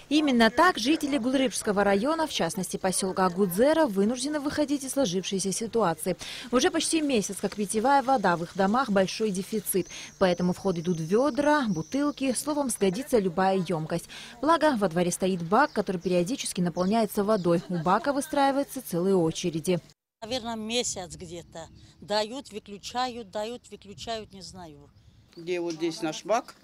Именно так жители Гулрыбского района, в частности поселка Гудзера, вынуждены выходить из сложившейся ситуации. Уже почти месяц, как питьевая вода в их домах большой дефицит. Поэтому в ход идут ведра, бутылки, словом, сгодится любая емкость. Благо, во дворе стоит бак, который периодически наполняется водой. У бака выстраиваются целые очереди. Наверное, месяц где-то. Дают, выключают, не знаю. Где вот здесь наш бак.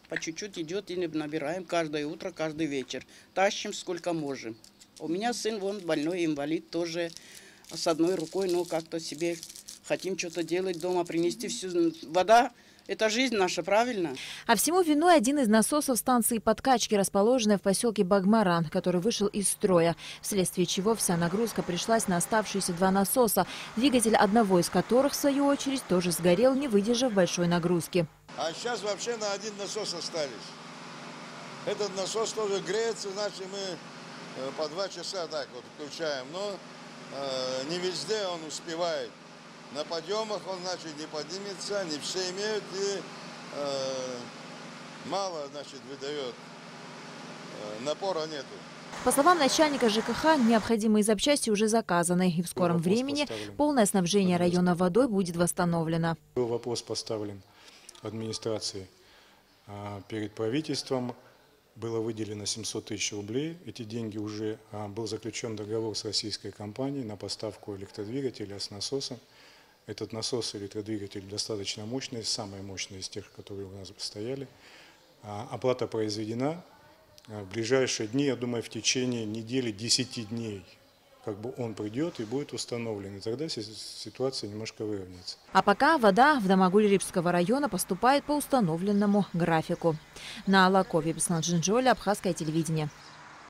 По чуть-чуть идет и набираем каждое утро, каждый вечер. Тащим сколько можем. У меня сын, вон, больной инвалид, тоже с одной рукой, но как-то себе хотим что-то делать дома, принести всю. Вода – это жизнь наша, правильно? А всему виной один из насосов станции подкачки, расположенной в поселке Багмаран, который вышел из строя, вследствие чего вся нагрузка пришлась на оставшиеся два насоса, двигатель одного из которых, в свою очередь, тоже сгорел, не выдержав большой нагрузки. А сейчас вообще на один насос остались. Этот насос тоже греется, значит мы по 2 часа так вот включаем. Но не везде он успевает. На подъемах он, значит, не поднимется, не все имеют и мало, значит, выдает. Напора нету. По словам начальника ЖКХ, необходимые запчасти уже заказаны, и в скором времени полное снабжение района водой будет восстановлено. Был вопрос поставлен администрации перед правительством. Было выделено 700 тысяч рублей. Эти деньги уже был заключен договор с российской компанией на поставку электродвигателя с насосом. Этот насос, электродвигатель достаточно мощный, самый мощный из тех, которые у нас стояли. Оплата произведена. В ближайшие дни, я думаю, в течение недели, 10 дней, как бы он придет и будет установлен. И тогда ситуация немножко выровняется. А пока вода в дома Гулрыбского района поступает по установленному графику. На Алакове, Беслан Джинджоли, Абхазское телевидение.